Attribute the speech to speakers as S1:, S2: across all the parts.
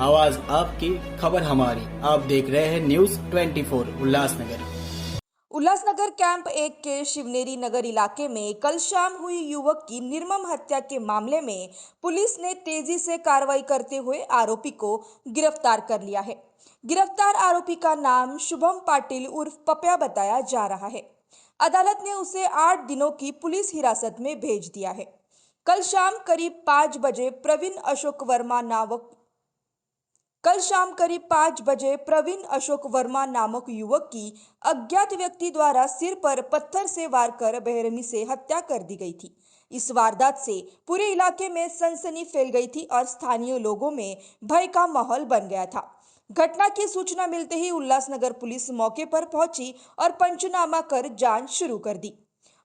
S1: आवाज आपकी, खबर हमारी। आप देख रहे हैं न्यूज 24 उल्लासनगर।
S2: उल्लासनगर कैंप 1 के शिवनेरी नगर इलाके में कल शाम हुई युवक की निर्मम हत्या के मामले में पुलिस ने तेजी से कार्रवाई करते हुए आरोपी को गिरफ्तार कर लिया है। गिरफ्तार आरोपी का नाम शुभम पाटिल उर्फ पप्या बताया जा रहा है। अदालत ने उसे 8 दिनों की पुलिस हिरासत में भेज दिया है। कल शाम करीब 5 बजे प्रवीण अशोक वर्मा नामक युवक की अज्ञात व्यक्ति द्वारा सिर पर पत्थर से वार कर बेरहमी से हत्या कर दी गई थी। इस वारदात से पूरे इलाके में सनसनी फैल गई थी और स्थानीय लोगों में भय का माहौल बन गया था। घटना की सूचना मिलते ही उल्लासनगर पुलिस मौके पर पहुंची और पंचनामा कर जांच शुरू कर दी।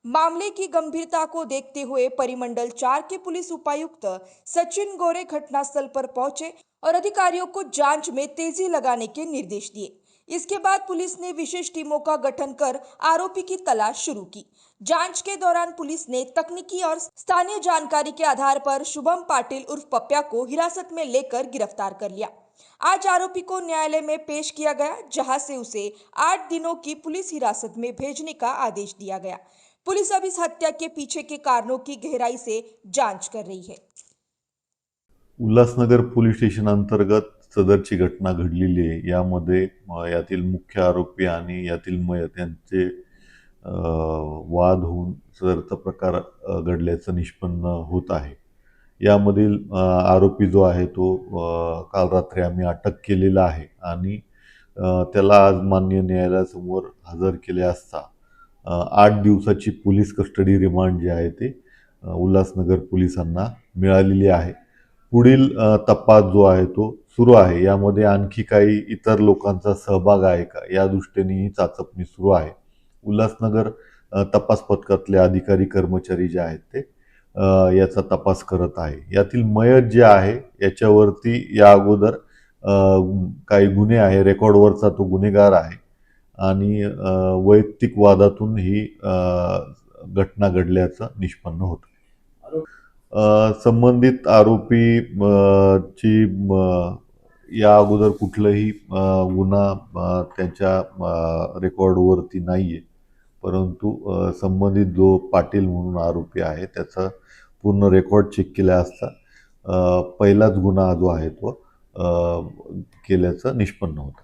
S2: मामले की गंभीरता को देखते हुए परिमंडल 4 के पुलिस उपायुक्त सचिन गोरे घटनास्थल पर पहुंचे और अधिकारियों को जांच में तेजी लगाने के निर्देश दिए। इसके बाद पुलिस ने विशेष टीमों का गठन कर आरोपी की तलाश शुरू की। जांच के दौरान पुलिस ने तकनीकी और स्थानीय जानकारी के आधार पर शुभम पाटिल उर्फ पप्या को हिरासत में लेकर गिरफ्तार कर लिया। आज आरोपी को न्यायालय में पेश किया गया, जहां से उसे 8 दिनों की पुलिस हिरासत में भेजने का आदेश दिया गया। पुलिस अब इस हत्या के पीछे के कारणों की गहराई से जांच कर रही है।
S3: उल्हासनगर पोलीस स्टेशन अंतर्गत सदरची घटना घडलेली आहे। यामध्ये यातील मुख्य आरोपी आणि यातील मयत यांचे वाद होऊन सदरचा प्रकार घडल्याचं निष्पन्न होत आहे। यामधील आरोपी जो आहे तो काल रात्री आम्ही अटक केलेला आहे आणि त्याला आज माननीय न्यायालयासमोर हजर केले असता 8 दिवसाची पोलीस कस्टडी रिमांड जे आहे ते उल्हासनगर पोलिसांना मिळालेली आहे। पुढील तपास जो आहे तो सुरू आहे। यामध्ये आणखी काही इतर लोकांचा सहभाग आहे का या दृष्टीने ही चाचपणी सुरू आहे। उल्हासनगर तपास पथकातले अधिकारी कर्मचारी जे आहेत ते याचा तपास करत आहे। यातील मयत जे आहे याच्यावरती या अगोदर काही गुन्हे आहे, रेकॉर्डवरचा तो गुन्हेगार आहे आणि वैयक्तिक वादातून ही घटना घडल्याचं निष्पन्न होतं। संबंधित आरोपी ची या अगोदर कुठलाही गुन्हा त्यांच्या रेकॉर्डवरती नाहीये, परंतु संबंधित जो पाटील म्हणून आरोपी आहे त्याचा पूर्ण रेकॉर्ड चेक केला असता पहिलाच गुन्हा जो आहे तो केल्याचं निष्पन्न होतं।